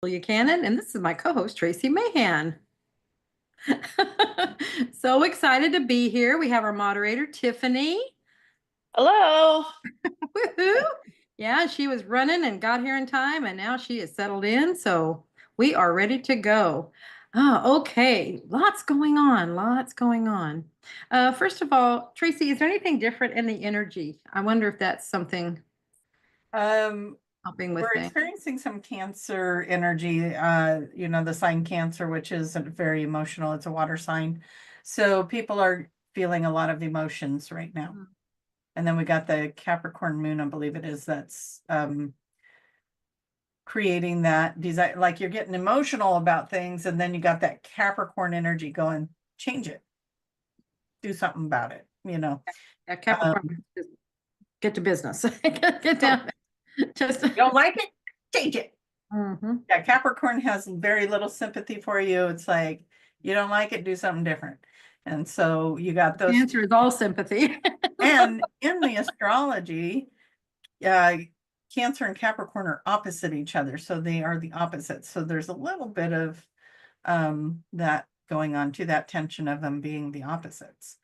Buchanan, and this is my co-host Tracie Mahan. So excited to be here. We have our moderator Tiffany. Hello. Woohoo! Yeah, she was running and got here in time, and now she is settled in. So we are ready to go. Oh, okay. Lots going on. Lots going on. First of all, Tracie, is there anything different in the energy? I wonder if that's something helping with We're things. experiencing some Cancer energy, the sign Cancer, which is very emotional. It's a water sign. So people are feeling a lot of emotions right now. And then we got the Capricorn moon, I believe it is, that's creating that desire. Like you're getting emotional about things, and then you got that Capricorn energy going, change it, do something about it, Yeah, Capricorn, just get to business. Get down. Just You don't like it, change it. Mhm. Yeah, Capricorn has very little sympathy for you. It's like, you don't like it, do something different. And so you got The those. answer is all sympathy. And in the astrology, Cancer and Capricorn are opposite each other. So they are the opposites. So there's a little bit of that going on to that tension of them being the opposites.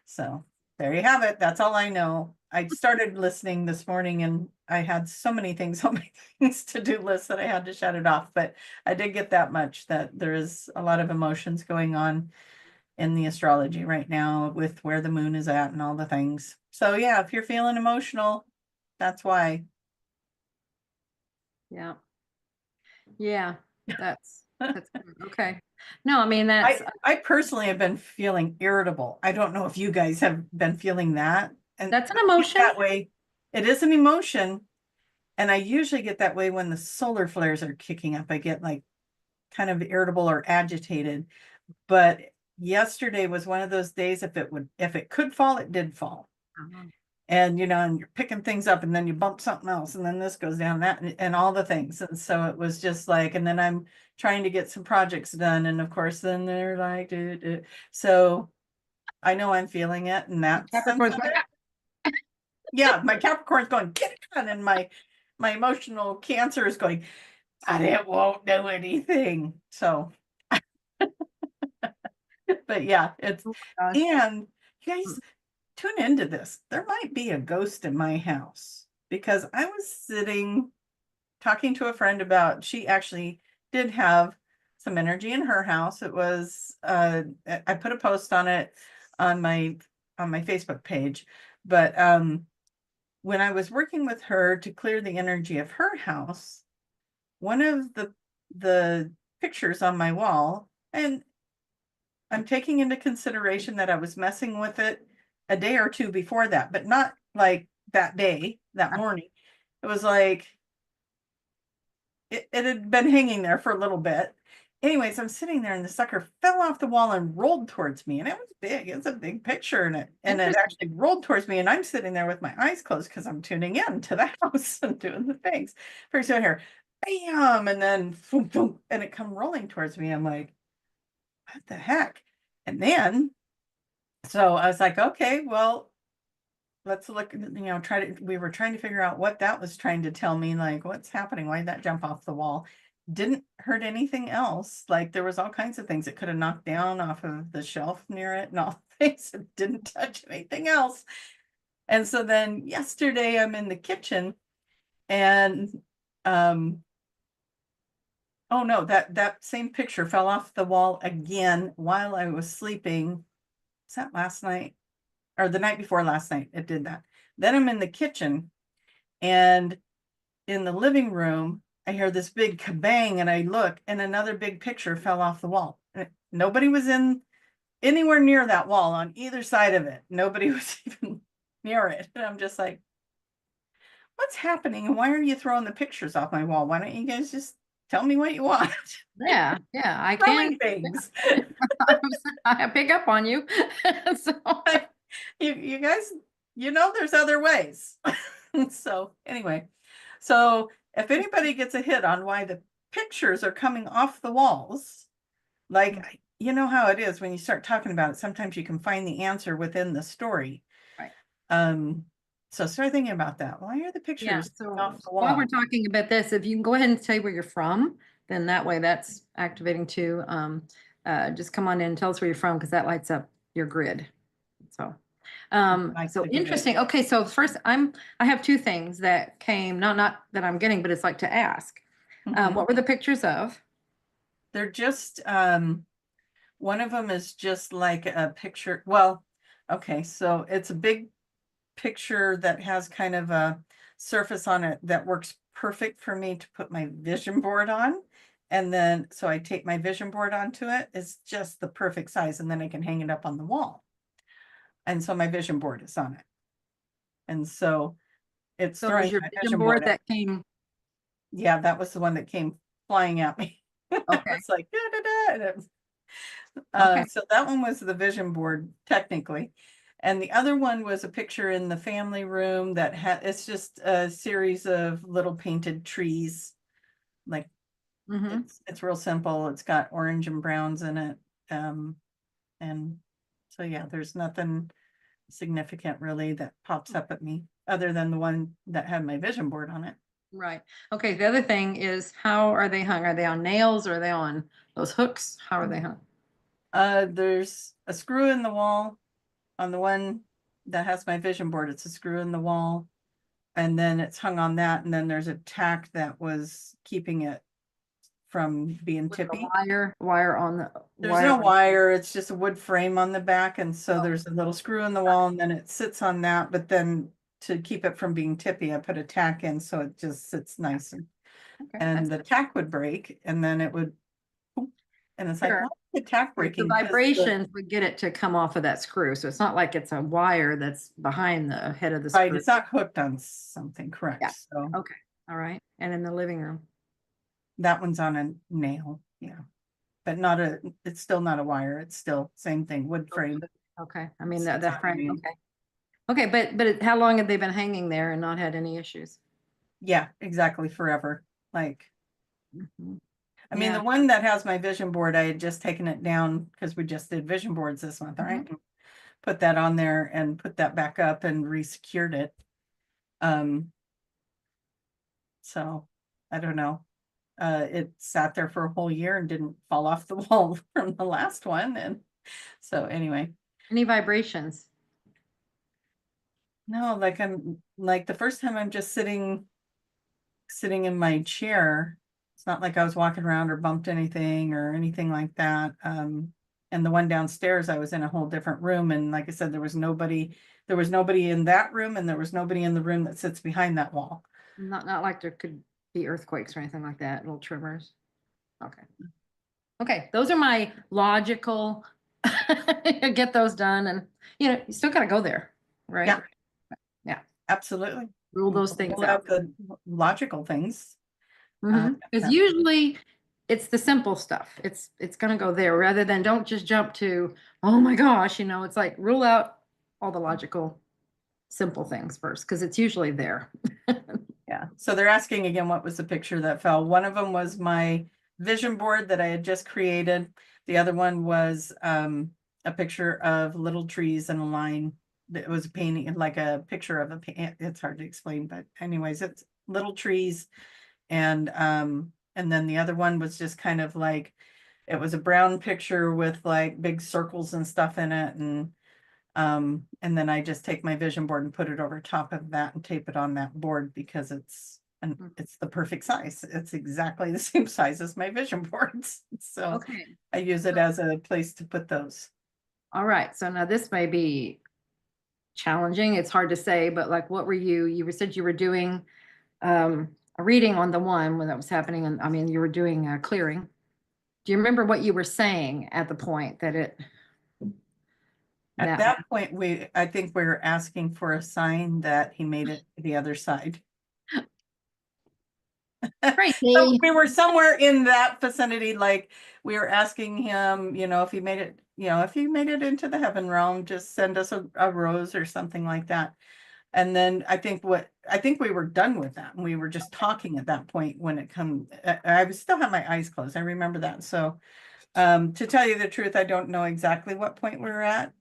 So there you have it. That's all I know. I started listening this morning and I had so many things on my things to do list that I had to shut it off. But I did get that much, that there is a lot of emotions going on in the astrology right now with where the moon is at and all the things. So yeah, if you're feeling emotional, that's why. Yeah. Yeah. That's okay. No, I mean that's I personally have been feeling irritable. I don't know if you guys have been feeling that. And that's an I get emotion. that way. It is an emotion. And I usually get that way when the solar flares are kicking up. I get like kind of irritable or agitated. But yesterday was one of those days, if it could fall, it did fall. And and you're picking things up, and then you bump something else, and then this goes down, that, and all the things. And so it was just like, and then I'm trying to get some projects done, and of course then they're like, so I know I'm feeling it, and that's Capricorn's yeah, my Capricorn's going, get it done, and my emotional Cancer is going, but it won't do anything. So but yeah, it's, oh my gosh. and you guys tune into this. There might be a ghost in my house, because I was sitting talking to a friend about, she actually did have some energy in her house. It was I put a post on it on my Facebook page, but when I was working with her to clear the energy of her house, one of the pictures on my wall, and I'm taking into consideration that I was messing with it a day or two before that, but not like that day, that morning. It was like it had been hanging there for a little bit. Anyways, I'm sitting there and the sucker fell off the wall and rolled towards me. And it was big. It's a big picture, and it actually rolled towards me. And I'm sitting there with my eyes closed because I'm tuning in to the house and doing the things. Pretty soon here, bam, and then boom, boom, and it come rolling towards me. I'm like, what the heck? And then so I was like, okay, well, let's look, we were trying to figure out what that was trying to tell me, like, what's happening? Why did that jump off the wall? Didn't hurt anything else. Like, there was all kinds of things it could have knocked down off of the shelf near it and all things. It didn't touch anything else. And so then yesterday I'm in the kitchen and oh no, that same picture fell off the wall again while I was sleeping. Is that last night? Or the night before last night, it did that. Then I'm in the kitchen, and in the living room, I hear this big kabang, and I look, and another big picture fell off the wall. Nobody was anywhere near that wall on either side of it. Nobody was even near it. And I'm just like, what's happening? And why are you throwing the pictures off my wall? Why don't you guys just tell me what you want? Yeah, I can. Things. I pick up on you. So you guys, there's other ways. So anyway, so if anybody gets a hit on why the pictures are coming off the walls, like, you know how it is when you start talking about it, sometimes you can find the answer within the story. Right. So start thinking about that. Why are the pictures so off the while wall? we're talking about this, if you can go ahead and say where you're from, then that way that's activating too. Just come on in and tell us where you're from because that lights up your grid. So, Like so the grid. interesting. Okay, so first I have two things that came, not that I'm getting, but it's like to ask. Mhm. What were the pictures of? They're just, one of them is just like a picture. Well, okay, so it's a big picture that has kind of a surface on it that works perfect for me to put my vision board on. And then, so I take my vision board onto it. It's just the perfect size, and then I can hang it up on the wall. And so my vision board is on it. And so it's So it was throwing your my vision vision board board at, that came. yeah, that was the one that came flying at me. Okay. It's like, da, da, da, and Okay. so that one was the vision board technically. And the other one was a picture in the family room that it's just a series of little painted trees. Like Mm-hmm. it's real simple. It's got orange and browns in it. And so yeah, there's nothing significant really that pops up at me other than the one that had my vision board on it. Right. Okay. The other thing is, how are they hung? Are they on nails or are they on those hooks? How are they hung? There's a screw in the wall on the one that has my vision board. It's a screw in the wall. And then it's hung on that. And then there's a tack that was keeping it from being With the tippy. wire on the There's no on. wire. It's just a wood frame on the back. And so Oh, there's a little screw in the wall and then it sits on that. But then to keep it from being tippy, I put a tack in so it just sits nice. okay. And That's the tack would break and then it would, and it's like, sure. why is the tack The breaking? Because vibrations would get it to come off of that screw. So it's not like it's a wire that's behind the head of the right, screw. it's not hooked on something, correct. Yeah. So Okay. All right. And in the living room. that one's on a nail, yeah. But not it's still not a wire. It's still same thing, wood frame. Okay. I mean, Sits the on a frame. nail. Okay. Okay. How long have they been hanging there and not had any issues? Yeah, exactly, forever. Like, Mhm. I mean, Yeah. the one that has my vision board, I had just taken it down because we just did vision boards this month, Mhm. right? Put that on there and put that back up and re-secured it. So I don't know. It sat there for a whole year and didn't fall off the wall from the last one. And so anyway, Any vibrations? no, like I'm like the first time I'm just sitting in my chair. It's not like I was walking around or bumped anything or anything like that. And the one downstairs, I was in a whole different room. And like I said, there was nobody in that room and there was nobody in the room that sits behind that wall. Not like there could be earthquakes or anything like that, little tremors. Okay. Okay, those are my logical, get those done and, you still gotta go there, right? Yeah, Yeah, absolutely. rule those things We'll have out. the logical things. Because usually it's the simple stuff. It's gonna go there rather than don't just jump to, oh my gosh, it's like rule out all the logical, simple things first, because it's usually there. Yeah, so they're asking again, what was the picture that fell? One of them was my vision board that I had just created. The other one was a picture of little trees in a line. It was a painting, like a picture of it's hard to explain, but anyways, it's little trees. And then the other one was just kind of like, it was a brown picture with like big circles and stuff in it. And then I just take my vision board and put it over top of that and tape it on that board because it's the perfect size. It's exactly the same size as my vision boards. So Okay, I use it as a place to put those. all right. So now this may be challenging. It's hard to say, but like, what were you said you were doing a reading on the one when that was happening. And I mean, you were doing a clearing. Do you remember what you were saying at the point that At that that point, I think we were asking for a sign that he made it to the other side. So crazy? we were somewhere in that vicinity, like we were asking him, if he made it, if he made it into the heaven realm, just send us a rose or something like that. And then I think we were done with that. And we were just talking at that point when it come, I still have my eyes closed. I remember that. So to tell you the truth, I don't know exactly what point we were at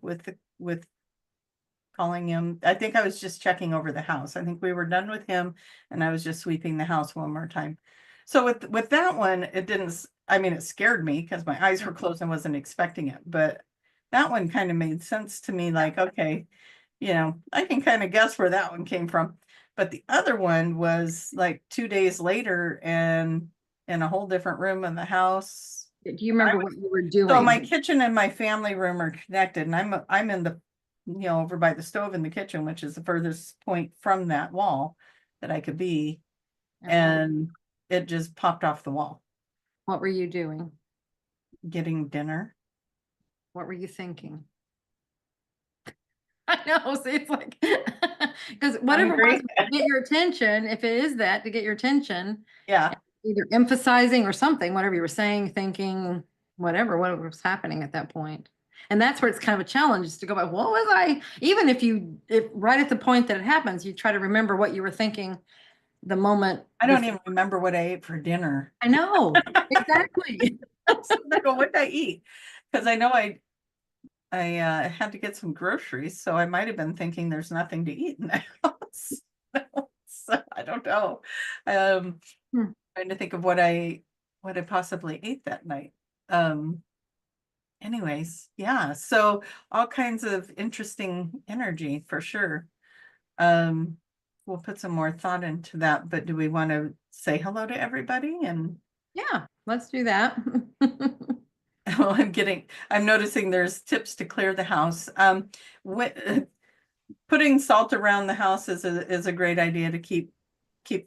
with calling him. I think I was just checking over the house. I think we were done with him and I was just sweeping the house one more time. So with that one, it didn't, I mean, it scared me because my eyes were closed and wasn't expecting it, but that one kind of made sense to me, like, okay, I can kind of guess where that one came from. But the other one was like 2 days later and in a whole different room in the house. Do you remember what you were So my doing? kitchen and my family room are connected, and I'm in the, over by the stove in the kitchen, which is the furthest point from that wall that I could be, And and it just popped off the wall. what were you doing? Getting dinner. What were you thinking? I know. See, it's like, because whatever it was Hungry. to get your attention, if it is that to get your attention, Yeah. either emphasizing or something, whatever you were saying, thinking, whatever was happening at that point. And that's where it's kind of a challenge is to go back, what was I, even if right at the point that it happens, you try to remember what you were thinking the moment I don't before. even remember what I ate for dinner. I know, exactly. So I go, what did I eat? Because I know I had to get some groceries, so I might have been thinking there's nothing to eat in the house. So I don't know. Hmm. Trying to think of what I possibly ate that night. Anyways, yeah, so all kinds of interesting energy for sure. We'll put some more thought into that, but do we want to say hello to everybody? And Yeah, let's do that. well, I'm noticing there's tips to clear the house. Putting salt around the house is a great idea to keep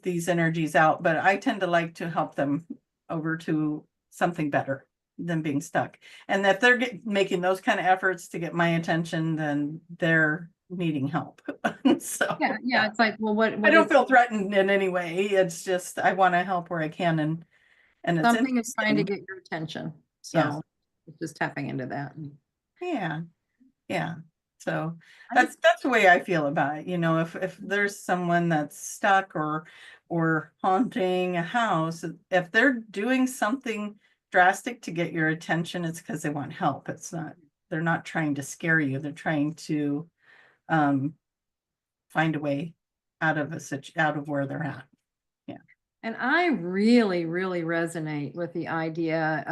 these energies out, but I tend to like to help them over to something better than being stuck. And if they're making those kind of efforts to get my attention, then they're needing help. So Yeah, it's like, well, I what don't is feel threatened in any way. It's just I want to help where I can, and it's something is trying to interesting. get your attention. Yeah. So it's just tapping into that. Yeah. Yeah. So I that's just, the way I feel about it. If there's someone that's stuck or haunting a house, if they're doing something drastic to get your attention, it's because they want help. They're not trying to scare you. They're trying to um find a way out of where they're at. Yeah. and I really, really resonate with the idea.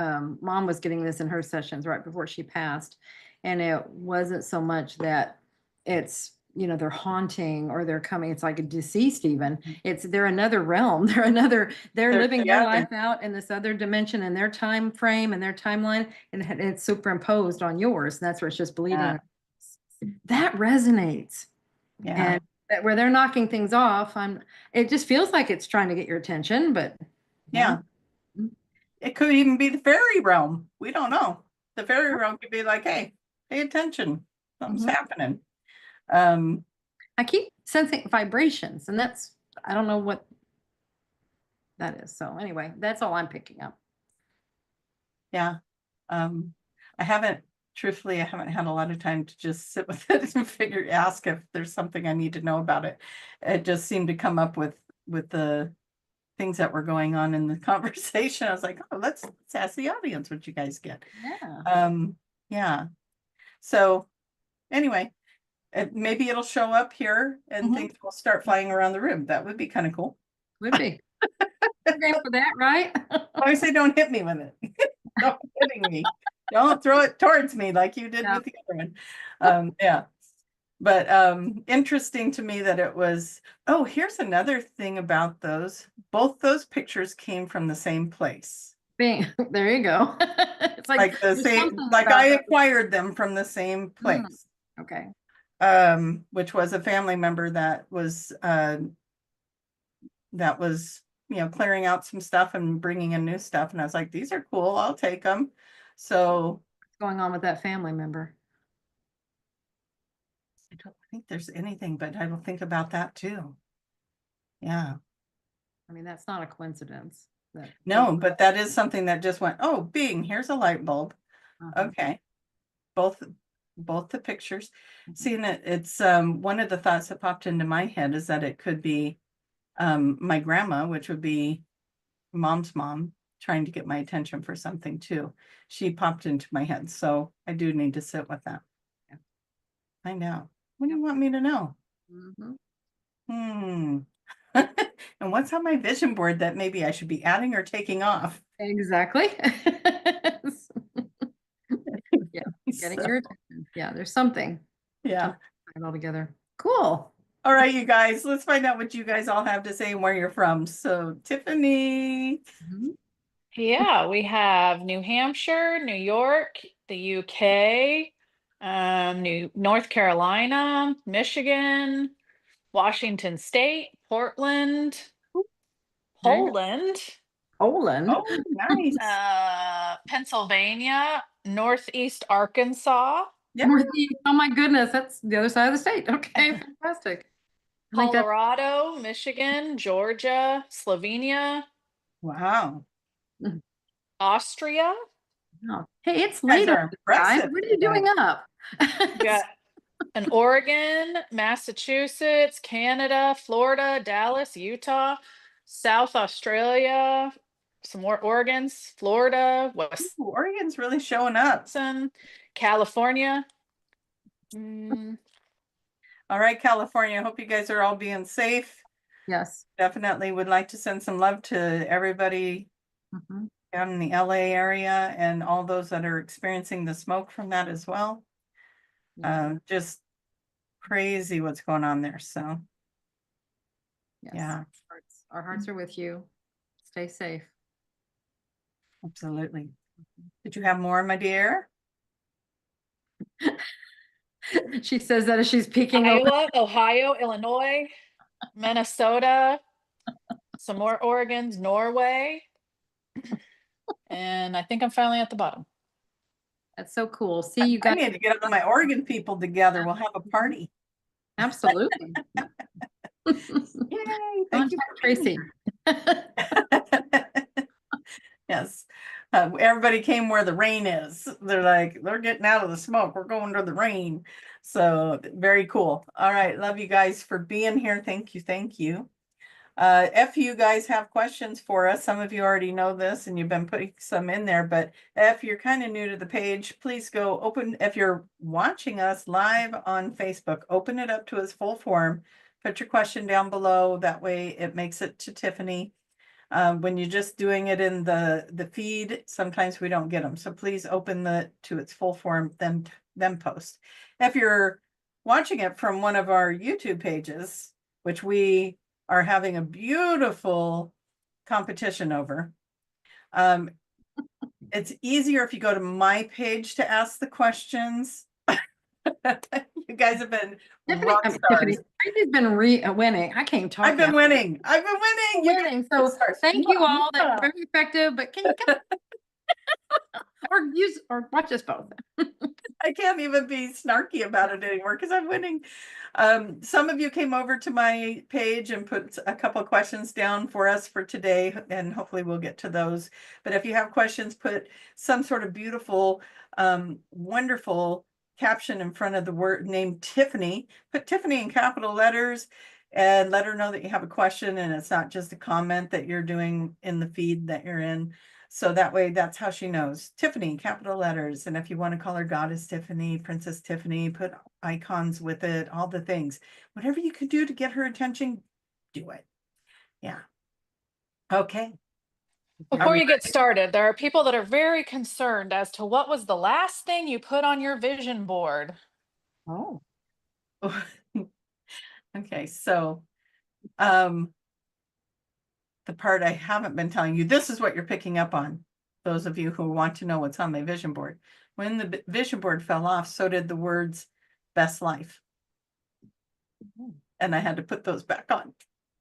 Mom was getting this in her sessions right before she passed. And it wasn't so much that it's, they're haunting or they're coming, it's like a deceased even. They're another realm. They're living their They're life out in this other dimension in their time frame and their timeline, and it's superimposed on yours. And that's where it's just bleeding. yeah. That resonates. Yeah. And where they're knocking things off, it just feels like it's trying to get your attention, but yeah. Yeah. It could even be the fairy realm. We don't know. The fairy realm could be like, hey, pay attention. Something's Mhm. happening. Um, I keep sensing vibrations, and I don't know what that is. So anyway, that's all I'm picking up. yeah. Um, truthfully, I haven't had a lot of time to just sit with it and ask if there's something I need to know about it. It just seemed to come up with the things that were going on in the conversation. I was like, oh, let's ask the audience what you guys get. Yeah. Yeah. So anyway, maybe it'll show up here and Mhm. things will start flying around the room. That would be kind of cool. Would be. Okay for that, right? I say don't hit me with it. Don't hitting me. Don't throw it towards me like you did Yeah. with the other one. Yeah. But interesting to me that it was, oh, here's another thing about those. Both those pictures came from the same place. There you go. It's like Like the there's same, something like I about that. acquired them from the same Mm, place. okay. Which was a family member that was clearing out some stuff and bringing in new stuff, and I was like, these are cool, I'll take them. So What's going on with that family member? I don't think there's anything, but I will think about that too. Yeah. I mean, that's not a coincidence. No, but that is something that just went, oh, bing, here's a light bulb. Uh-huh. Okay. Both the pictures. Seeing it's one of the thoughts that popped into my head is that it could be my grandma, which would be mom's mom, trying to get my attention for something too. She popped into my head, so I do need to sit with that. Yeah. I know. What do you want me to know? Mhm. Hmm. And what's on my vision board that maybe I should be adding or taking off? Exactly. Yeah, getting So, your attention. Yeah, there's something. yeah. Something all together. Cool. All right, you guys, let's find out what you guys all have to say and where you're from. So, Tiffany. Mhm. Yeah, we have New Hampshire, New York, the UK, North Carolina, Michigan, Washington State, Portland, There you go. Poland, Poland. Oh, nice. Pennsylvania, Northeast Arkansas, Yeah. Northeast. Oh my goodness, that's the other side of the state. Okay, fantastic. I think that's Colorado, Michigan, Georgia, Slovenia, Wow. Austria. oh. Hey, it's You guys late are over there, guys. impressive What are you today. doing up? Got an Oregon, Massachusetts, Canada, Florida, Dallas, Utah, South Australia, some more Oregons, Florida, Ooh, Oregon's really showing up. Wisconsin, California. Mm, All right, California. I hope you guys are all being safe. Yes. Definitely would like to send some love to everybody Mhm. down in the LA area and all those that are experiencing the smoke from that as well. Yeah. Just crazy what's going on there. So, Yes. yeah, Our hearts are with you. Stay safe. absolutely. Did you have more, my dear? She says that as she's peeking over. Iowa, Ohio, Illinois, Minnesota, some more Oregons, Norway. And I think I'm finally at the bottom. That's so cool. See, you I guys. need to get all my Oregon people together. We'll have a party. Absolutely. Yay! Thank you Contact for being Tracie. Yes. Everybody came where the rain is. They're like, they're getting out of the smoke. We're going to the rain. So very cool. All right. Love you guys for being here. Thank you. Thank you. If you guys have questions for us, some of you already know this and you've been putting some in there, but if you're kind of new to the page, please go open, if you're watching us live on Facebook, open it up to its full form, put your question down below. That way it makes it to Tiffany. When you're just doing it in the feed, sometimes we don't get them. So please open to its full form, then post. If you're watching it from one of our YouTube pages, which we are having a beautiful competition over. It's easier if you go to my page to ask the questions. You guys have been rock stars. Tiffany's been winning. I can't talk. I've been winning. I've been winning. Winning. So thank you all. That's very effective. But can you or watch us both? I can't even be snarky about it anymore because I'm winning. Some of you came over to my page and put a couple of questions down for us for today, and hopefully we'll get to those. But if you have questions, put some sort of beautiful, wonderful caption in front of the word name Tiffany. Put Tiffany in capital letters and let her know that you have a question and it's not just a comment that you're doing in the feed that you're in. So that way, that's how she knows. Tiffany, capital letters. And if you want to call her Goddess Tiffany, Princess Tiffany, put icons with it, all the things. Whatever you could do to get her attention, do it. Yeah. Okay. Before you get started, there are people that are very concerned as to what was the last thing you put on your vision board. Oh. Okay, so the part I haven't been telling you, this is what you're picking up on. Those of you who want to know what's on my vision board. When the vision board fell off, so did the words best life. And I had to put those back on.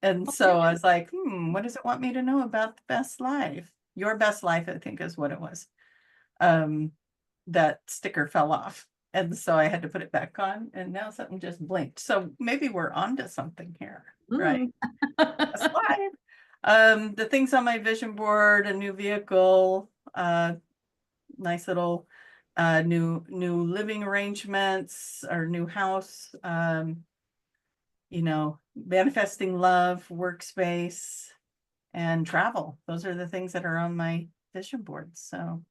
And so I was like, what does it want me to know about the best life? Your best life, I think is what it was. That sticker fell off. And so I had to put it back on and now something just blinked. So maybe we're onto something here, right? Best life. The things on my vision board, a new vehicle, nice little new living arrangements or new house, manifesting love, workspace, and travel. Those are the things that are on my vision board. So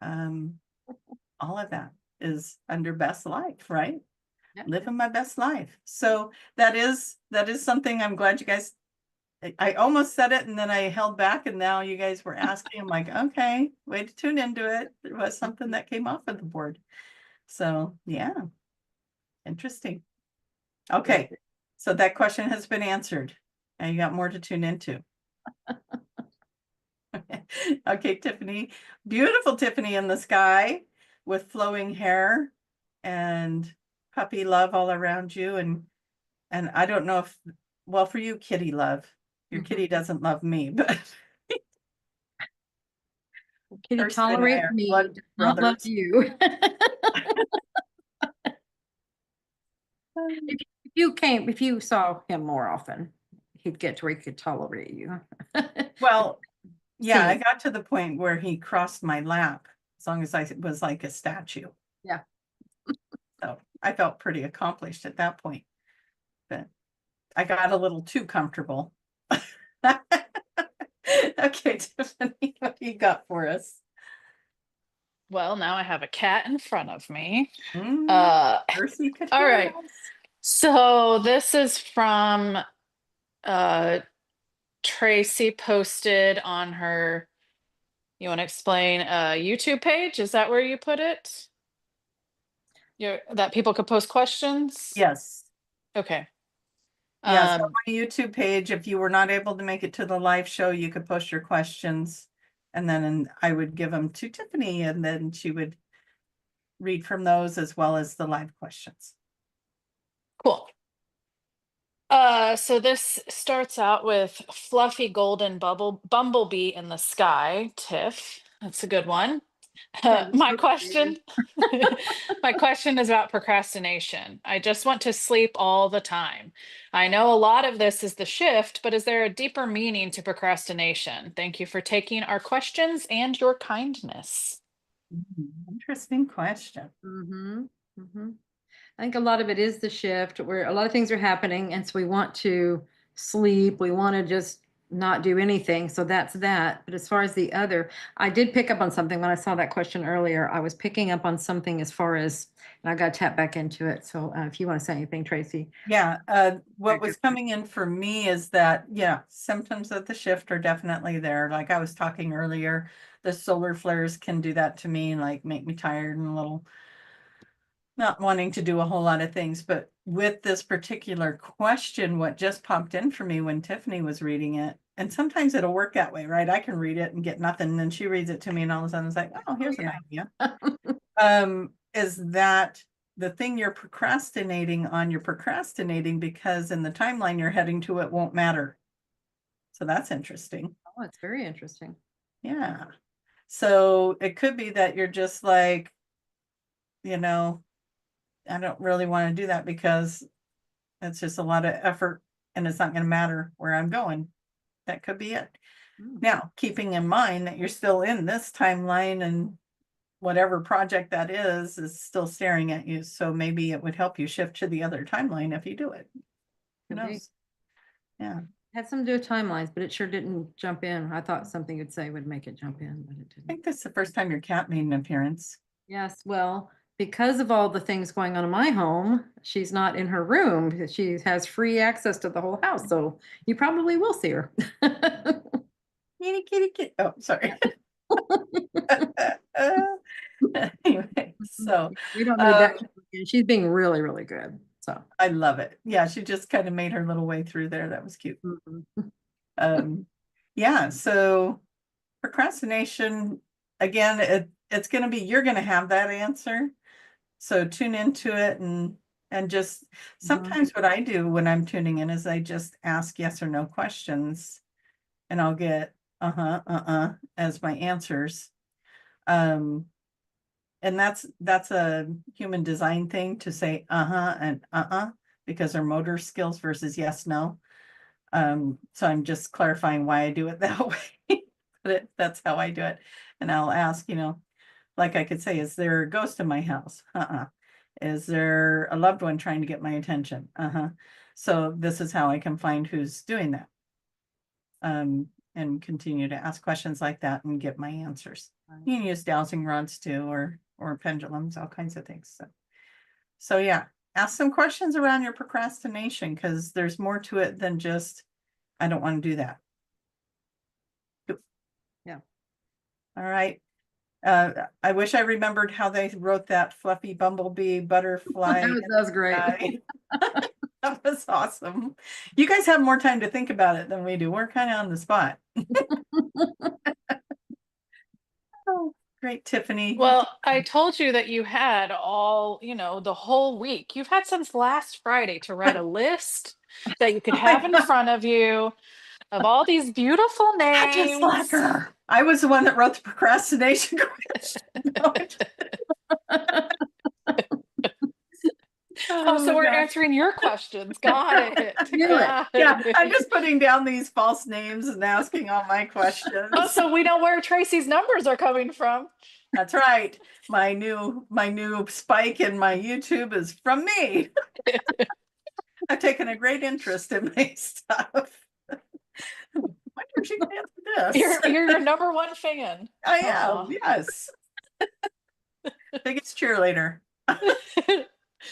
all of that is under best life, right? Living my best life. So that is something I'm glad you guys I almost said it and then I held back, and now you guys were asking. I'm like, okay, way to tune into it. There was something that came off of the board. So yeah, interesting. Okay, so that question has been answered. And you got more to tune into. Okay, Tiffany, beautiful Tiffany in the sky with flowing hair and puppy love all around you. And I don't know if, well, for you, kitty love. Your kitty doesn't love me, but Kitty Earth and tolerate air, me, blood does not love brothers. you. If you saw him more often, he'd get to where he could tolerate you. Well, yeah, I Same. got to the point where he crossed my lap as long as I was like a statue. Yeah. So I felt pretty accomplished at that point. But I got a little too comfortable. Okay, Tiffany, what do you got for us? Well, now I have a cat in front of me. Mercy could All hear right. us. So this is from Tracie posted on her, you want to explain YouTube page? Is that where you put it? That people could post questions? Yes. Okay. Yeah, so on my YouTube page, if you were not able to make it to the live show, you could post your questions, and then I would give them to Tiffany, and then she would read from those as well as the live questions. Cool. So this starts out with fluffy golden bumblebee in the sky, Tiff. That's a good one. My question my question is about procrastination. I just want to sleep all the time. I know a lot of this is the shift, but is there a deeper meaning to procrastination? Thank you for taking our questions and your kindness. Interesting question. I think a lot of it is the shift where a lot of things are happening, and so we want to sleep. We want to just not do anything. So that's that. But as far as the other, I did pick up on something when I saw that question earlier. I was picking up on something as far as, and I got to tap back into it. So if you want to say anything, Tracie. Yeah, what was coming in for me is that, yeah, symptoms of the shift are definitely there. Like I was talking earlier, the solar flares can do that to me, like make me tired and a little not wanting to do a whole lot of things. But with this particular question, what just popped in for me when Tiffany was reading it, and sometimes it'll work that way, right? I can read it and get nothing, and then she reads it to me, and all of a sudden it's like, oh, here's an idea. Is that the thing you're procrastinating on, you're procrastinating because in the timeline you're heading to, it won't matter. So that's interesting. Oh, it's very interesting. Yeah. So it could be that you're just like, you know, I don't really want to do that because it's just a lot of effort and it's not going to matter where I'm going. That could be it. Now, keeping in mind that you're still in this timeline and whatever project that is still staring at you. So maybe it would help you shift to the other timeline if you do it. Who knows? Yeah. Had some to do with timelines, but it sure didn't jump in. I thought something you'd say would make it jump in, but it I didn't. think this is the first time your cat made an appearance. Yes, well, because of all the things going on in my home, she's not in her room. She has free access to the whole house, so you probably will see her. Kitty, kitty, kitty. Oh, sorry. Anyway, so we don't need that. She's being really, really good. So I love it. Yeah, she just kind of made her little way through there. That was cute. Yeah, so procrastination, again, it's going to be, you're going to have that answer. So tune into it and just sometimes what I do when I'm tuning in is I just ask yes or no questions and I'll get as my answers. And that's a human design thing to say and because they're motor skills versus yes, no. So I'm just clarifying why I do it that way, but that's how I do it. And I'll ask, like I could say, is there a ghost in my house? Is there a loved one trying to get my attention? So this is how I can find who's doing that. And continue to ask questions like that and get my answers. You can use dowsing rods too, or pendulums, all kinds of things. So yeah, ask some questions around your procrastination because there's more to it than just I don't want to do that. Yeah. All right. I wish I remembered how they wrote that fluffy bumblebee butterfly. That was great. guy. That was awesome. You guys have more time to think about it than we do. We're kind of on the spot. Oh, great, Tiffany. Well, I told you that you had all, the whole week. You've had since last Friday to write a list that you could have in front of you of all these beautiful names. I was the one that wrote the procrastination question. Oh, so we're answering your questions. Got it. Got Yeah, I'm just putting down these false names and asking all my questions. Oh, so we know where Tracie's numbers are coming from. That's right. My new spike in my YouTube is from me. I've taken a great interest in my stuff. Why don't you answer this? You're your number one fan. I am, yes. Biggest cheerleader.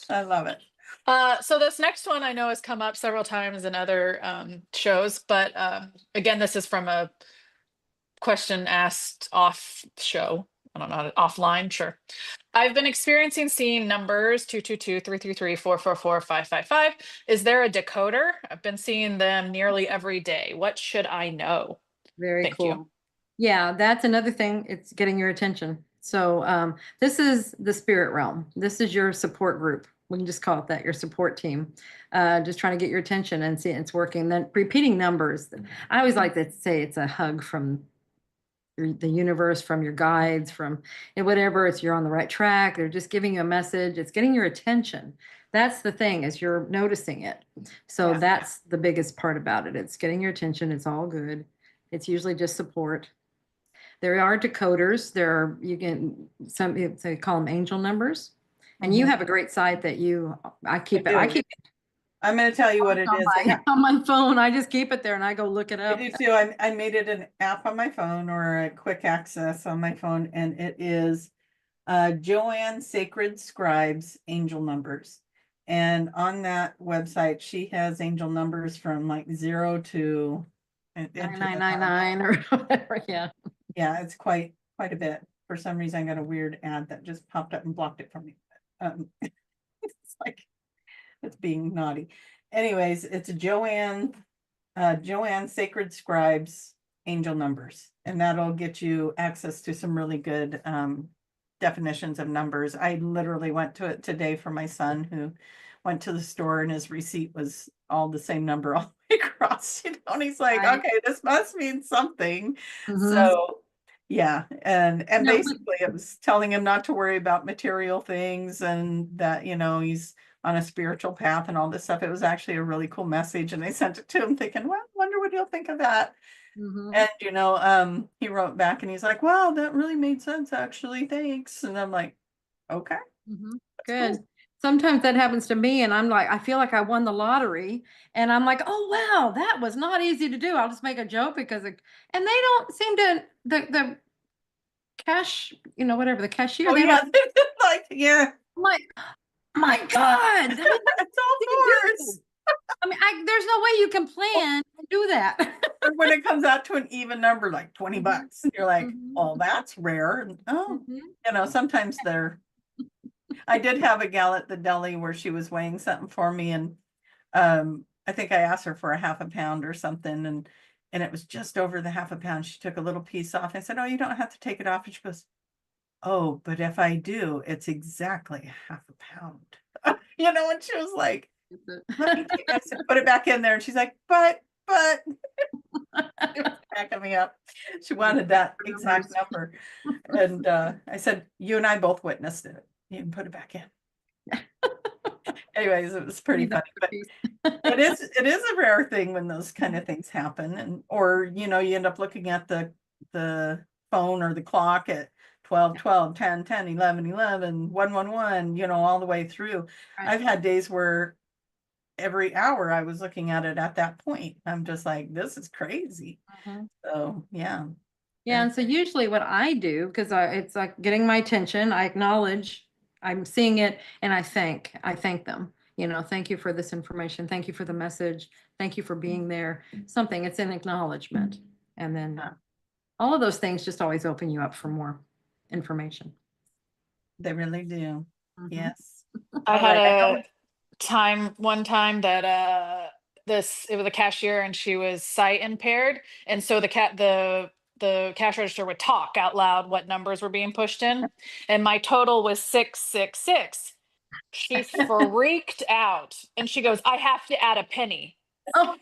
I love it. So this next one I know has come up several times in other shows, but again, this is from a question asked off show. I don't know, offline, sure. I've been experiencing seeing numbers 222, 333, 444, 555. Is there a decoder? I've been seeing them nearly every day. What should I know? Very Thank cool. you. Yeah, that's another thing. It's getting your attention. So this is the spirit realm. This is your support group. We can just call it that, your support team. Just trying to get your attention and see it's working. Then repeating numbers. I always like to say it's a hug from the universe, from your guides, from whatever. It's you're on the right track. They're just giving you a message. It's getting your attention. That's the thing, is you're noticing it. So Yeah. that's the biggest part about it. It's getting your attention. It's all good. It's usually just support. There are decoders. You can, they call them angel numbers. And you have a great site that I keep it. I'm going to tell you what it is. On my phone. I just keep it there and I go look it up. I do too. I made it an app on my phone, or a quick access on my phone, and it is Joanne Sacred Scribes Angel Numbers. And on that website, she has angel numbers from like 0 to 9999 or whatever. Yeah. Yeah, it's quite a bit. For some reason, I got a weird ad that just popped up and blocked it from me. It's like it's being naughty. Anyways, it's Joanne Sacred Scribes Angel Numbers, and that'll get you access to some really good definitions of numbers. I literally went to it today for my son, who went to the store and his receipt was all the same number all the way across, and he's like, Right. okay, this must mean something. So yeah, and basically it was telling him not to worry about material things, and that he's on a spiritual path and all this stuff. It was actually a really cool message, and I sent it to him thinking, well, I wonder what he'll think of that. And he wrote back and he's like, wow, that really made sense, actually, thanks. And I'm like, okay, good. Cool. Sometimes that happens to me and I'm like, I feel like I won the lottery and I'm like, oh wow, that was not easy to do. I'll just make a joke and they don't seem to the cash, whatever, the cashier. Oh, yeah. Like, yeah. I'm like, my God, it's all yours. I mean, there's no way you can plan and do that. Or when it comes out to an even number, like $20, you're like, oh, that's rare. And, sometimes I did have a gal at the deli where she was weighing something for me, and I think I asked her for a half a pound or something, and it was just over the half a pound. She took a little piece off. I said, oh, you don't have to take it off. And she goes, oh, but if I do, it's exactly half a pound. And she was like, let me take it. I said, put it back in there. And she's like, but it was cracking me up. She wanted that exact number. And I said, you and I both witnessed it. You can put it back in. Anyways, it was pretty funny. But it is a rare thing when those kind of things happen. Or you end up looking at the phone or the clock at 12, 12, 10, 10, 11, 11, 1, 1, 1, all the way through. Right. I've had days where every hour I was looking at it at that point. I'm just like, this is crazy. So, yeah. Yeah. And so usually what I do, because it's like getting my attention, I acknowledge I'm seeing it and I thank them, thank you for this information. Thank you for the message. thank you for being there, something, it's an acknowledgement. And then Yeah. all of those things just always open you up for more information. They really do. Mhm. Yes. I All had right. one time that it was a cashier and she was sight impaired, and so the cash register would talk out loud what numbers were being pushed in, and my total was 666. She freaked out and she goes, I have to add a penny. Oh.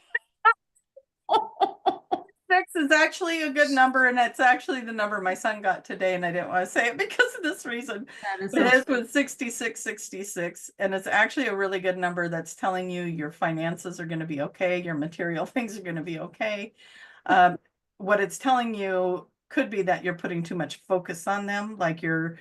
6 is actually a good number, and it's actually the number my son got today, and I didn't want to say it because of this reason. That is But so his was 6666, and it's actually a really good number that's telling you your finances are going to be okay, your material things are going to be okay. What it's telling you could be that you're putting too much focus on them, like you're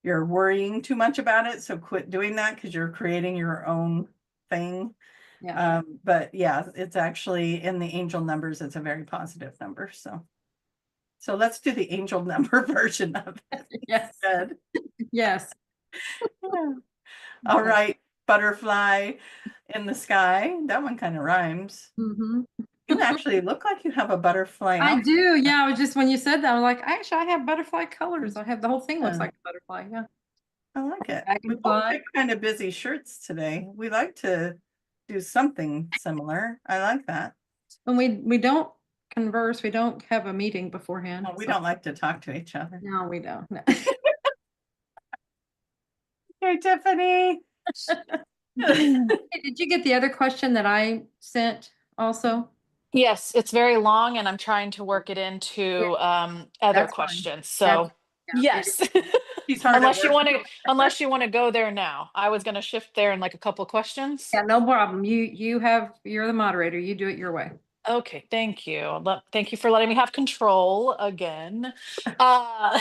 worrying too much about it. So quit doing that because you're creating your own thing. Yeah. But yeah, it's actually in the angel numbers, it's a very positive number. So let's do the angel number version of it. Yes. Good. Yes. All right, butterfly in the sky. That one kind of rhymes. Mm-hmm. You actually look like you have a butterfly I outfit. do. Yeah. I was just, when you said that, I was like, actually, I have butterfly colors. I have, the whole thing looks Yeah. like a butterfly. Yeah. I like it. We both Dragonfly. picked kind of busy shirts today. We like to do something similar. I like that. And we don't converse. We don't have a meeting beforehand. Well, we so- don't like to talk to each other. No, we don't. No. Hey, Tiffany. Hey, did you get the other question that I sent also? Yes, it's very long and I'm trying to work it into other That's fine. questions. So Yeah, it yes. She's hard at Unless you want to go there now. I was going to shift there in like a couple questions. Yeah, no problem. You're the moderator. You do it your way. Okay, thank you. Thank you for letting me have control again. Uh,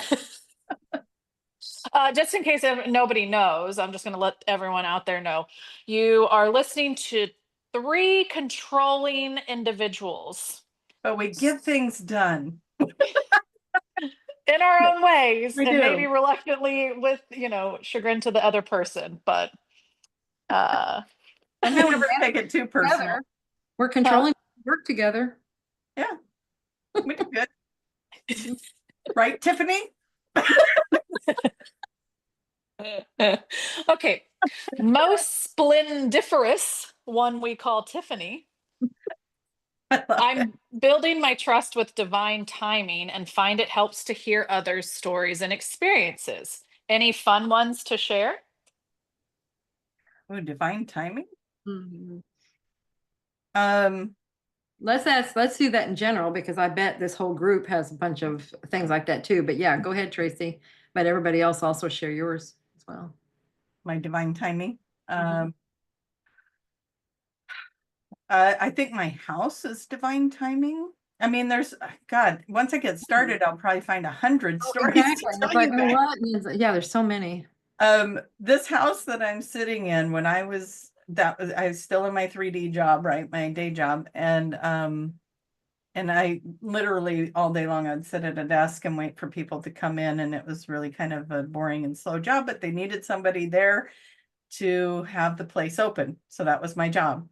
just in case nobody knows, I'm just going to let everyone out there know. You are listening to 3 controlling individuals But we get things done. in our own ways, We and do. maybe reluctantly with, chagrin to the other person, but And never take it too personal. Together. We're controlling work together. Yeah, we do good. Right, Tiffany? Okay. Most splendiferous one we call Tiffany. I'm building my trust with divine timing and find it helps to hear others' stories and experiences. Any fun ones to share? Oh, divine timing. Mhm. Let's do that in general, because I bet this whole group has a bunch of things like that too. But yeah, go ahead, Tracy. But everybody else also share yours as well. My divine timing. Mhm. I think my house is divine timing. I mean, God, once I get started, I'll probably find 100 stories Exactly. to It's tell like, you oh, guys. what? And it's- yeah, there's so many. This house that I'm sitting in, when I was still in my 3D job, right? My day job. And I literally all day long I'd sit at a desk and wait for people to come in. And it was really kind of a boring and slow job, but they needed somebody there to have the place open. So that was my job.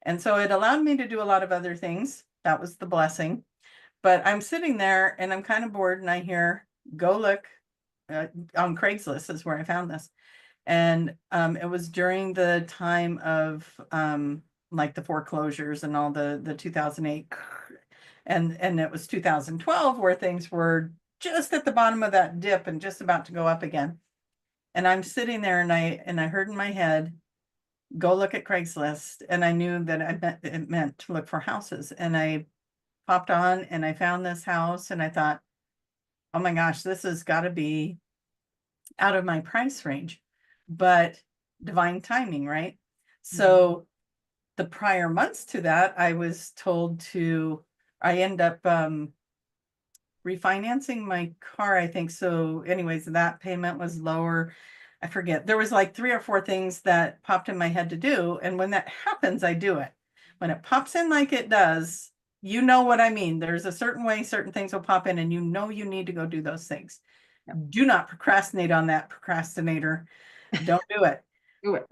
And so it allowed me to do a lot of other things. That was the blessing. But I'm sitting there and I'm kind of bored, and I hear, go look on Craigslist is where I found this. And it was during the time of like the foreclosures and all the 2008, and it was 2012 where things were just at the bottom of that dip and just about to go up again. And I'm sitting there and I heard in my head, go look at Craigslist. And I knew that it meant to look for houses. And I popped on and I found this house and I thought, oh my gosh, this has got to be out of my price range, but divine timing, right? So the prior months to that, I was told I end up refinancing my car, I think. So anyways, that payment was lower. I forget. There was like 3 or 4 things that popped in my head to do. And when that happens, I do it. When it pops in like it does, you know what I mean. There's a certain way certain things will pop in and you know you need to go do those things. Do not procrastinate on that, procrastinator. Don't do it. Do it.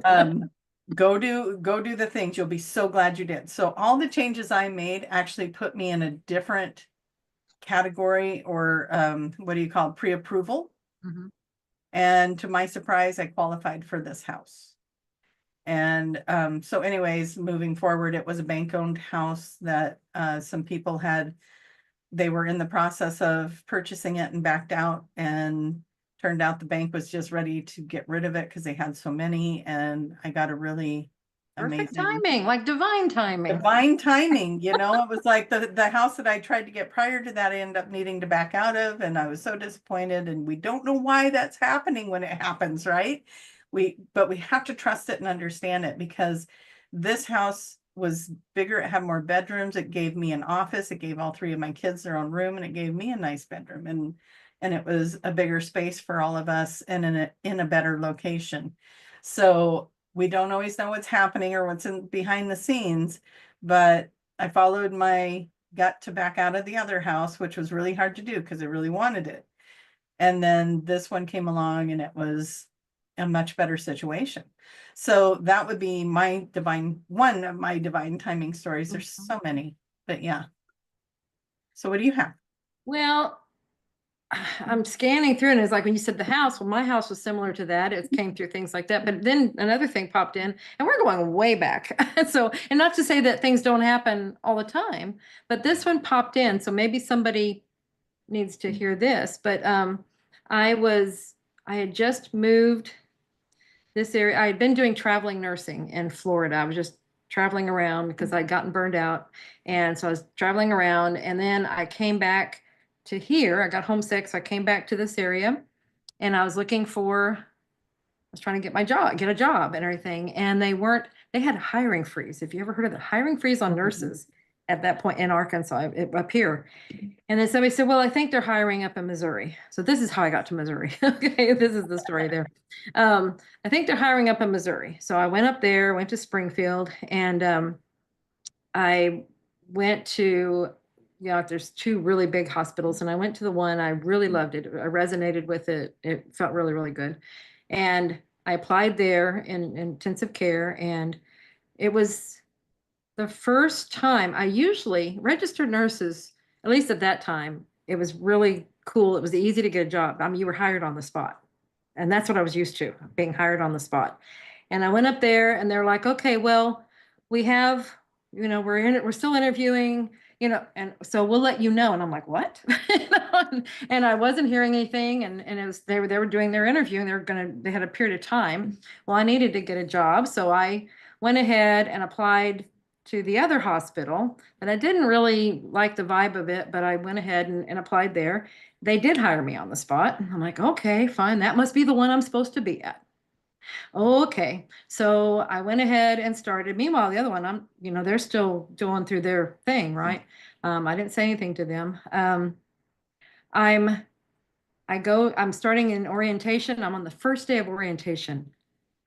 go do the things. You'll be so glad you did. So all the changes I made actually put me in a different category, or what do you call it, pre-approval. Mhm. And to my surprise, I qualified for this house. And so anyways, moving forward, it was a bank-owned house that some people they were in the process of purchasing it and backed out, and turned out the bank was just ready to get rid of it because they had so many. And I got a really Perfect amazing timing, like divine timing. divine timing, it was like the house that I tried to get prior to that, I ended up needing to back out of, and I was so disappointed. And we don't know why that's happening when it happens, right? But we have to trust it and understand it, because this house was bigger. It had more bedrooms. It gave me an office. It gave all three of my kids their own room, and it gave me a nice bedroom. And it was a bigger space for all of us, and in a better location. So we don't always know what's happening or what's in behind the scenes, but I followed my gut to back out of the other house, which was really hard to do because I really wanted it. And then this one came along, and it was a much better situation. So that would be one of my divine timing stories. There's so many, but yeah. So what do you have? Well, I'm scanning through, and it's like when you said the house, well, my house was similar to that. It came through things like that. But then another thing popped in, and we're going way back. So, and not to say that things don't happen all the time, but this one popped in. So maybe somebody needs to hear this. But I had just moved this area. I had been doing traveling nursing in Florida. I was just traveling around because I'd gotten burned out. And so I was traveling around, and then I came back to here. I got homesick, so I came back to this area, and I was trying to get get a job and everything. And they had a hiring freeze. If you ever heard of the hiring freeze on nurses at that point in Arkansas, up here. And then somebody said, well, I think they're hiring up in Missouri. So this is how I got to Missouri. Okay, this is the story there. I think they're hiring up in Missouri. So I went up there, went to Springfield, and I went to, there's two really big hospitals, and I went to the one. I really loved it. I resonated with it. It felt really, really good. And I applied there in intensive care, and it was the first time. I usually registered nurses, at least at that time, it was really cool. It was easy to get a job. I mean, you were hired on the spot. And that's what I was used to, being hired on the spot. And I went up there, and they're like, okay, well, we have, we're still interviewing, and so we'll let you know. And I'm like, what? And I wasn't hearing anything. And it was, they were doing their interview, and they had a period of time. Well, I needed to get a job. So I went ahead and applied to the other hospital, and I didn't really like the vibe of it, but I went ahead and applied there. They did hire me on the spot. I'm like, okay, fine. That must be the one I'm supposed to be at. Okay. So I went ahead and started. Meanwhile, the other one, they're still going through their thing, right? I didn't say anything to them. I'm I'm starting in orientation. I'm on the first day of orientation.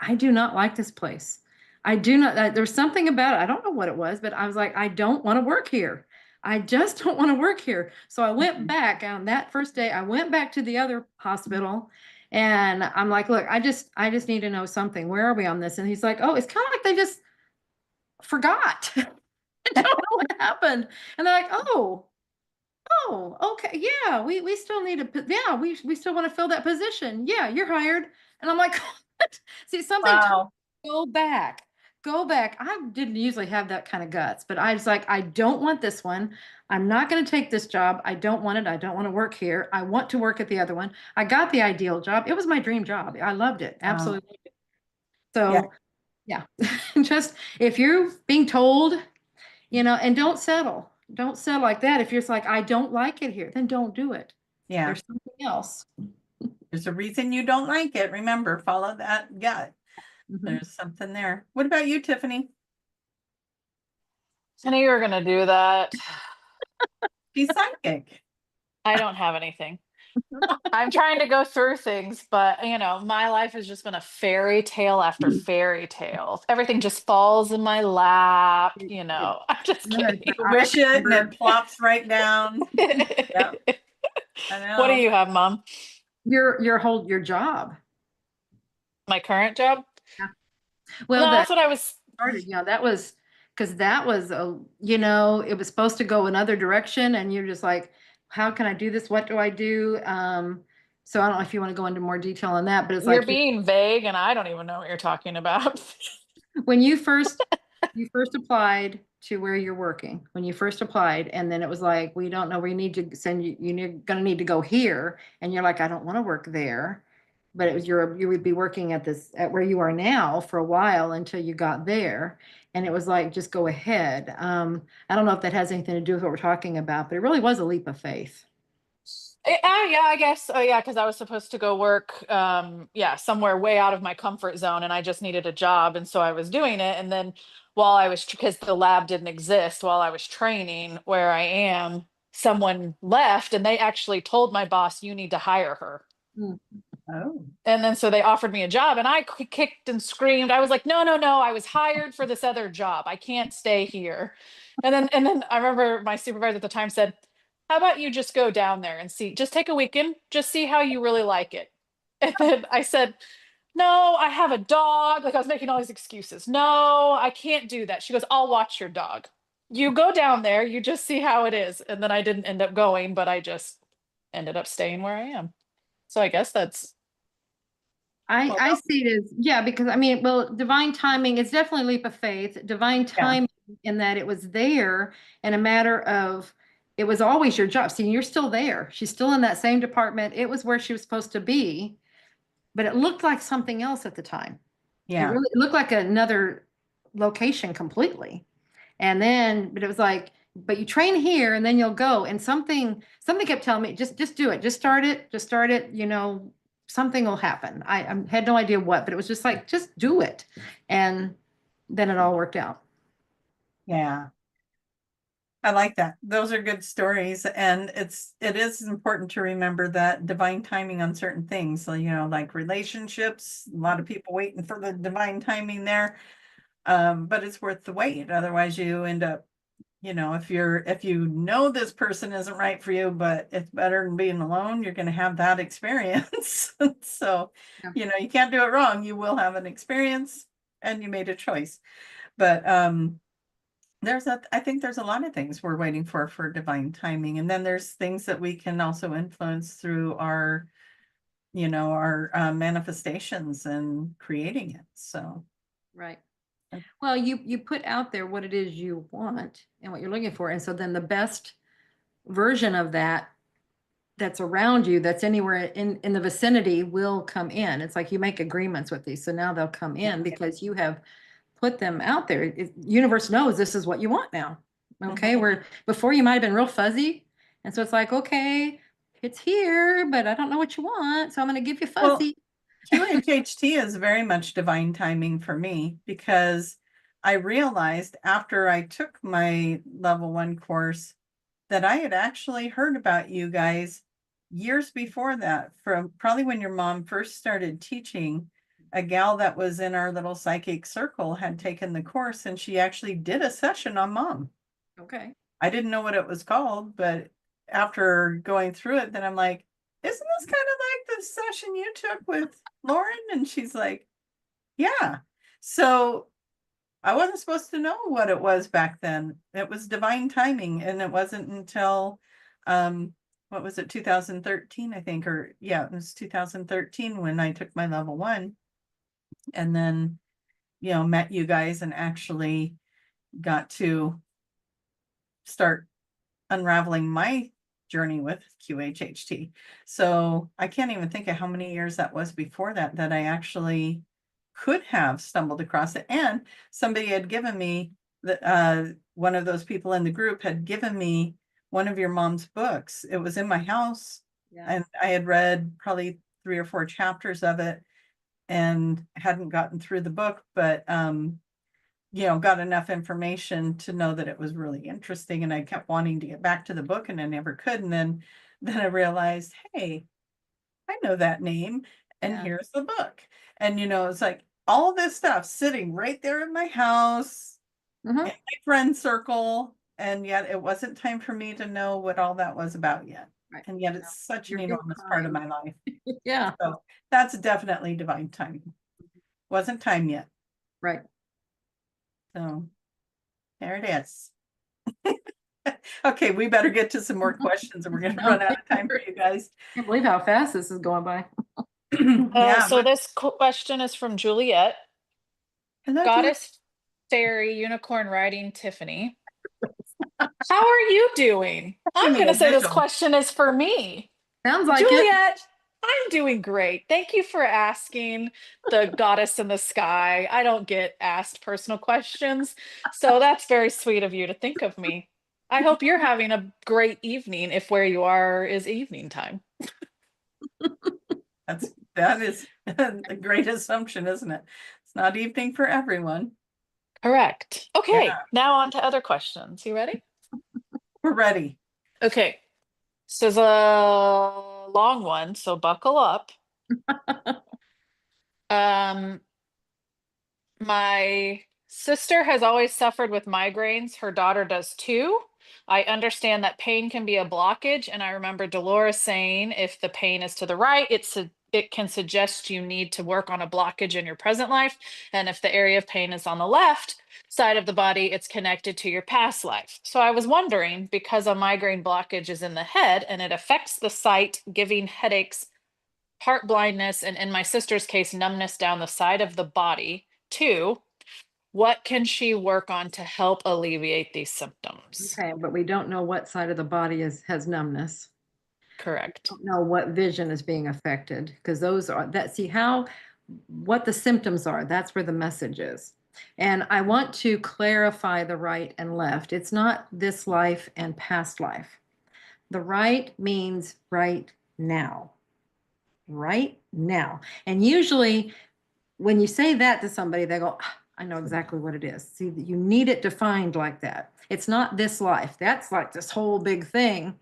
I do not like this place. I do not, there's something about it. I don't know what it was, but I was like, I don't want to work here. I just don't want to work here. So I went back on that first day. I went back to the other hospital, and I'm like, look, I just need to know something. Where are we on this? And he's like, oh, it's kind of like they just forgot. I don't know what happened. And they're like, oh, okay. Yeah, we still need yeah, we still want to fill that position. Yeah, you're hired. And I'm like, what? See, something Wow. go back. Go back. I didn't usually have that kind of guts, but I was like, I don't want this one. I'm not going to take this job. I don't want it. I don't want to work here. I want to work at the other one. I got the ideal job. It was my dream job. I loved it. Absolutely. Yeah. So, yeah, just if you're being told, and don't settle. Don't settle like that. If you're just like, I don't like it here, then don't do it. Yeah. There's something else. There's a reason you don't like it. Remember, follow that gut. Mhm. There's something there. What about you, Tiffany? I knew you were going to do that. She's psychic. I don't have anything. I'm trying to go through things, but my life has just been a fairy tale after fairy tale. Everything just falls in my lap, I'm just kidding. You wish it and it plops right down. Yeah. I know. What do you have, Mom? Your job. My current job? Yeah. Well, No, the that's what I was. started, that was because that was it was supposed to go another direction, and you're just like, how can I do this? What do I do? So I don't know if you want to go into more detail on that, but it's You're like being vague, and I don't even know what you're talking about. when you first applied to where you're working, when you first applied, and then it was like, we don't know, we need to send you, gonna need to go here, and you're like, I don't want to work there. But it was you would be working at where you are now for a while until you got there. And it was like, just go ahead. I don't know if that has anything to do with what we're talking about, but it really was a leap of faith. Yeah, I guess. Oh, yeah, because I was supposed to go work, yeah, somewhere way out of my comfort zone, and I just needed a job, and so I was doing it. And then while I was, because the lab didn't exist, while I was training where I am, someone left, and they actually told my boss, "You need to hire her." Mm. Oh, And then so they offered me a job, and I kicked and screamed. I was like, "No, no, no! I was hired for this other job. I can't stay here." And then I remember my supervisor at the time said, "How about you just go down there and see? Just take a weekend, just see how you really like it." And then I said, "No, I have a dog." Like I was making all these excuses. "No, I can't do that." She goes, "I'll watch your dog. You go down there. You just see how it is." And then I didn't end up going, but I just ended up staying where I am. So I guess that's. well, I see it as, yeah, because I mean, well, divine timing is definitely a leap of faith. Divine yeah, timing in that it was there in a matter of, it was always your job. See, you're still there. She's still in that same department. It was where she was supposed to be, but it looked like something else at the time. yeah. It looked like another location completely. And then, but it was like, but you train here and then you'll go. And something kept telling me, just do it. Just start it, something will happen. I had no idea what, but it was just like, just do it. And then it all worked out. Yeah. I like that. Those are good stories. And it is important to remember that divine timing on certain things. So, like relationships, a lot of people waiting for the divine timing there. But it's worth the wait. Otherwise you end up, if you know this person isn't right for you, but it's better than being alone, you're going to have that experience. So, Yeah. you can't do it wrong. You will have an experience and you made a choice. But, I think there's a lot of things we're waiting for divine timing. And then there's things that we can also influence through our manifestations and creating it. So, Right. Well, you put out there what it is you want and what you're looking for. And so then the best version of that that's around you, that's anywhere in the vicinity will come in. It's like you make agreements with these. So now they'll come in because you have put them out there. Universe knows this is what you want now. Okay. mhm. Where before you might have been real fuzzy. And so it's like, okay, it's here, but I don't know what you want. So I'm going to give you Well, fuzzy. QHHT is very much divine timing for me because I realized after I took my level 1 course that I had actually heard about you guys years before that, from probably when your mom first started teaching. A gal that was in our little psychic circle had taken the course and she actually did a session on mom. Okay. I didn't know what it was called, but after going through it, then I'm like, isn't this kind of like the session you took with Lauren? And she's like, yeah. So I wasn't supposed to know what it was back then. It was divine timing. And it wasn't until, what was it, 2013, I think, or yeah, it was 2013 when I took my level 1 and then, met you guys and actually got to start unraveling my journey with QHHT. So I can't even think of how many years that was before that I actually could have stumbled across it. And somebody had given me one of those people in the group had given me one of your mom's books. It was in my house Yeah. and I had read probably 3 or 4 chapters of it and hadn't gotten through the book, but got enough information to know that it was really interesting. And I kept wanting to get back to the book and I never could. And then I realized, hey, I know that name and Yeah. here's the book. And it's like all this stuff sitting right there in my house, Mhm. in my friend circle. And yet it wasn't time for me to know what all that was about yet. Right. And yet it's such an You're being enormous part of kind. my life. Yeah. So that's definitely divine timing. Wasn't time yet. Right. So there it is. Okay, we better get to some more questions and we're gonna run out of time for you guys. Can't believe how fast this is going by. Yeah, So this question is from Juliet. hello, Julie. Goddess, fairy, unicorn riding Tiffany. How are you doing? Give I'm me going to a say this visual. question is for me. Sounds like it. Juliet, I'm doing great. Thank you for asking the goddess in the sky. I don't get asked personal questions, so that's very sweet of you to think of me. I hope you're having a great evening if where you are is evening time. That is a great assumption, isn't it? It's not evening for everyone. Correct. Okay, Yeah. now on to other questions. You ready? We're ready. Okay. This is a long one, so buckle up. Um, my sister has always suffered with migraines. Her daughter does too. I understand that pain can be a blockage, and I remember Dolores saying if the pain is to the right, it can suggest you need to work on a blockage in your present life, and if the area of pain is on the left side of the body, it's connected to your past life. So I was wondering, because a migraine blockage is in the head and it affects the sight, giving headaches, heart blindness, and in my sister's case, numbness down the side of the body too. What can she work on to help alleviate these symptoms? Okay, but we don't know what side of the body has numbness. Correct. Don't know what vision is being affected, because those are that see how what the symptoms are. That's where the message is. And I want to clarify the right and left. It's not this life and past life. The right means right now. Right now. And usually when you say that to somebody, they go, "Ah, I know exactly what it is." See, you need it defined like that. It's not this life. That's like this whole big thing,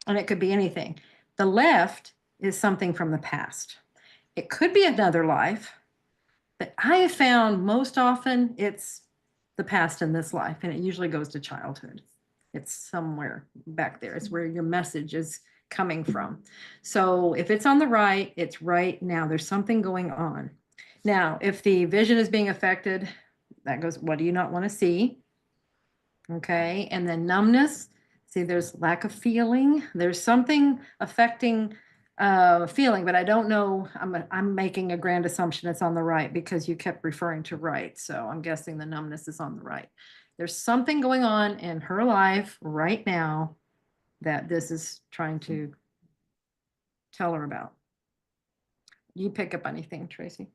and it could be anything. The left is something from the past. It could be another life, but I have found most often it's the past in this life, and it usually goes to childhood. It's somewhere back there. It's where your message is coming from. So if it's on the right, it's right now. There's something going on. Now, if the vision is being affected, that goes, what do you not want to see? Okay. And then numbness. See, there's lack of feeling. There's something affecting feeling, but I don't know. I'm making a grand assumption it's on the right because you kept referring to right. So I'm guessing the numbness is on the right. There's something going on in her life right now that this is trying to tell her about. You pick up anything, Tracie?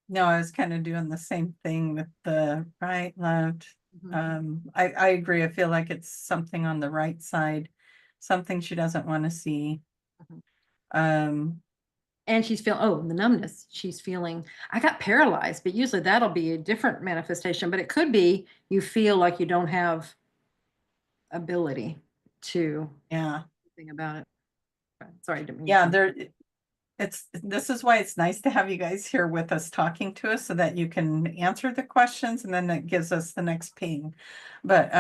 No, I was kind of doing the same thing with the right, left. Mhm. I agree. I feel like it's something on the right side, something she doesn't want to see. Mhm. Um, And she's feeling, oh, the numbness. She's feeling, I got paralyzed, but usually that'll be a different manifestation, but it could be you feel like you don't have ability to yeah, do anything about it. Sorry, I didn't mean yeah, to. this is why it's nice to have you guys here with us talking to us so that you can answer the questions and then it gives us the next ping. But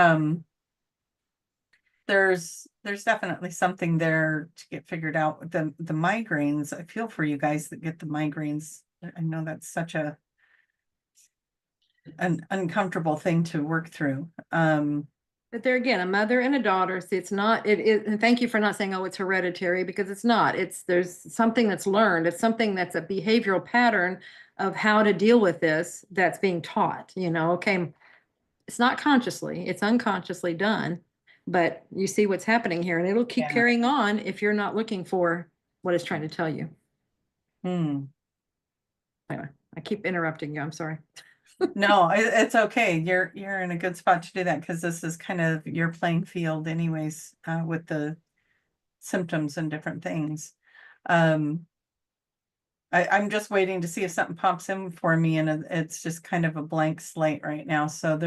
there's definitely something there to get figured out with the migraines. I feel for you guys that get the migraines. I know that's such an uncomfortable thing to work through. But there again, a mother and a daughter, see, it's not, and thank you for not saying, oh, it's hereditary, because it's not. There's something that's learned. It's something that's a behavioral pattern of how to deal with this that's being taught, okay. It's not consciously, it's unconsciously done, but you see what's happening here, and it'll keep Yeah. carrying on if you're not looking for what it's trying to tell you. Hmm. Anyway, I keep interrupting you. I'm sorry. No, it's okay. You're in a good spot to do that because this is kind of your playing field anyways, with the symptoms and different things. I'm just waiting to see if something pops in for me and it's just kind of a blank slate right now. So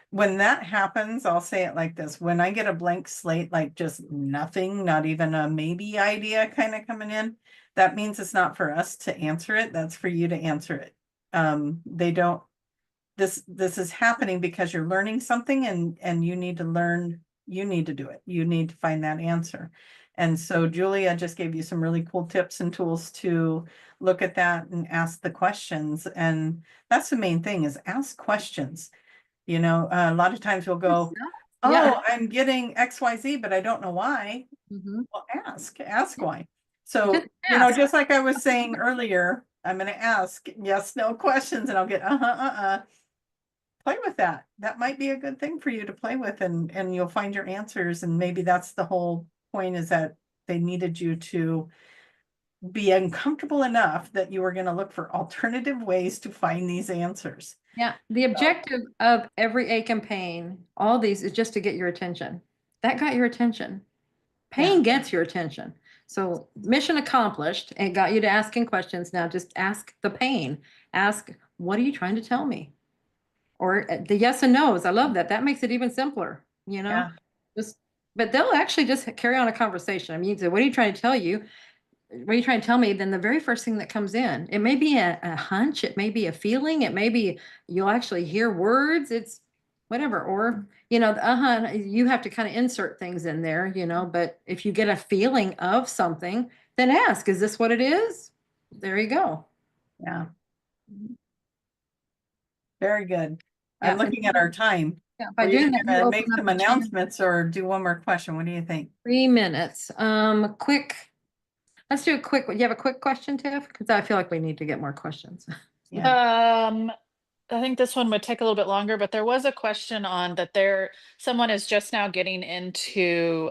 when that happens, I'll say it like this. When I get a blank slate, like just nothing, not even a maybe idea kind of coming in, that means it's not for us to answer it. That's for you to answer it. They don't, this is happening because you're learning something and you need to learn you need to do it. You need to find that answer. And so Julia just gave you some really cool tips and tools to look at that and ask the questions. And that's the main thing, is ask questions. You know, a lot of times we'll go, oh, Yeah. I'm getting XYZ, but I don't know why. Mhm. Well, ask why. So, Just you know, ask. just like I was saying earlier, I'm going to ask yes, no questions, and I'll get play with that. That might be a good thing for you to play with, and you'll find your answers. And maybe that's the whole point, is that they needed you to be uncomfortable enough that you were going to look for alternative ways to find these answers. Yeah, the objective of every ache and pain, all these, is just to get your attention. That got your attention. Pain gets your attention. So mission accomplished, and got you to asking questions. Now just ask the pain. Ask, what are you trying to tell me? Or the yes and no's. I love that. That makes it even simpler, you know? Yeah. Just, but they'll actually just carry on a conversation. I mean, you say, what are you trying to tell you? What are you trying to tell me? Then the very first thing that comes in, it may be a hunch, it may be a feeling, it may be you'll actually hear words, it's whatever. Or, you know, you have to kind of insert things in there, you know, but if you get a feeling of something, then ask, is this what it is? There you go. Yeah. Very good. Yeah. I'm looking at our time. Yeah, by Are you doing that, you gonna open make up some a chance. announcements or do one more question? What do you think? 3 minutes. Quick. Let's do a quick. You have a quick question, Tiff? Because I feel like we need to get more questions. Yeah. I think this one would take a little bit longer, but there was a question on that someone is just now getting into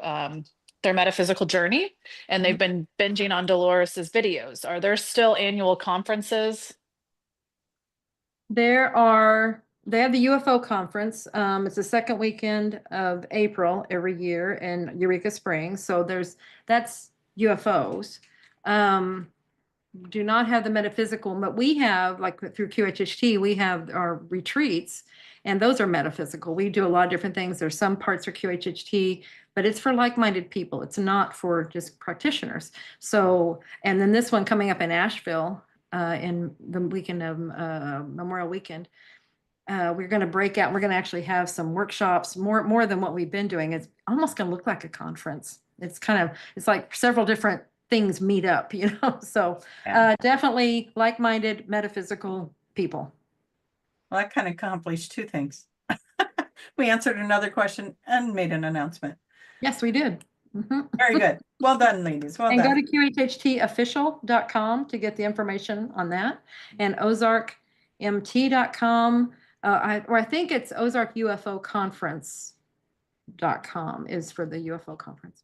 their metaphysical journey, and they've been binging on Dolores's videos. Are there still annual conferences? They have the UFO conference. It's the second weekend of April every year in Eureka Springs. So that's UFOs. Do not have the metaphysical, but we have, like through QHHT, we have our retreats, and those are metaphysical. We do a lot of different things. There's some parts are QHHT, but it's for like-minded people. It's not for just practitioners. So, and then this one coming up in Asheville in the weekend of Memorial Weekend. We're going to break out. We're going to actually have some workshops, more than what we've been doing. It's almost going to look like a conference. It's like several different things meet up, you know? So Yeah. definitely like-minded metaphysical people. Well, that kind of accomplished two things. We answered another question and made an announcement. Yes, we did. Mhm. Very good. Well done, ladies. Well And go done. to qhtofficial.com to get the information on that, and ozarkmt.com. I think it's Ozark UFO Conference.com is for the UFO conference.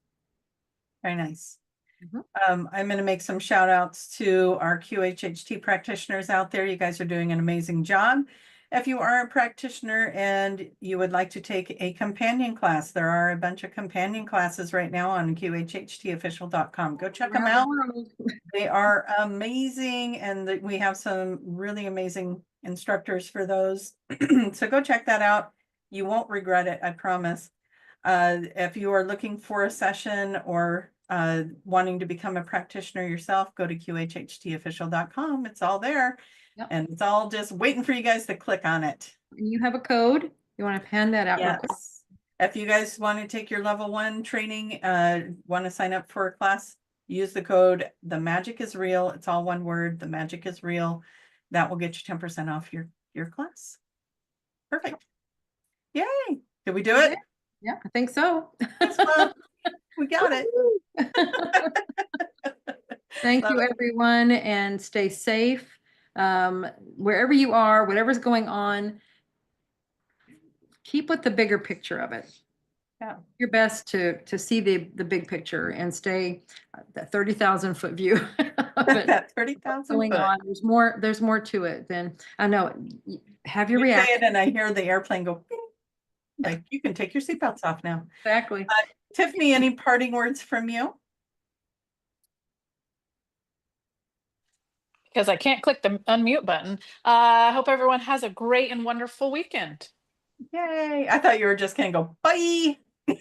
Very nice. Mhm. I'm going to make some shout outs to our QHHT practitioners out there. You guys are doing an amazing job. If you are a practitioner and you would like to take a companion class, there are a bunch of companion classes right now on qhtofficial.com. Go check them out. They are amazing, and we have some really amazing instructors for those. So go check that out. You won't regret it, I promise. If you are looking for a session or wanting to become a practitioner yourself, go to qhtofficial.com. It's all there. Yep. And it's all just waiting for you guys to click on it. And you have a code. You want to hand that out real quick? Yes. If you guys want to take your level 1 training, want to sign up for a class, use the code The Magic is Real. It's all one word. The Magic is Real. That will get you 10% off your class. Perfect. Yay. Did we do it? Yeah, I think so. Yes, well, we got it. Thank Love you, it. everyone, and stay safe. Wherever you are, whatever's going on, keep with the bigger picture of it. Yeah. Your best to see the big picture and stay that 30,000-foot view of it. That 30,000 Going foot. on. There's more to it than I know. Have your You say reaction. it and I hear the airplane go, "Bing." Like, you can take your seatbelts off now. Exactly. Tiffany, any parting words from you? Because I can't click the unmute button. I hope everyone has a great and wonderful weekend. Yay. I thought you were just going to go, bye. See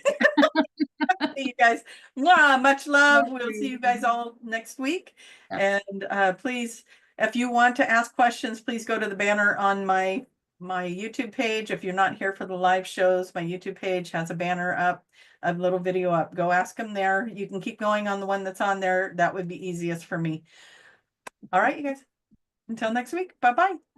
you guys. Mwah, much love. We'll see you guys all next week. Yeah. And please, if you want to ask questions, please go to the banner on my my YouTube page. If you're not here for the live shows, my YouTube page has a banner up, a little video up. Go ask them there. You can keep going on the one that's on there. That would be easiest for me. All right, you guys. Until next week. Bye-bye.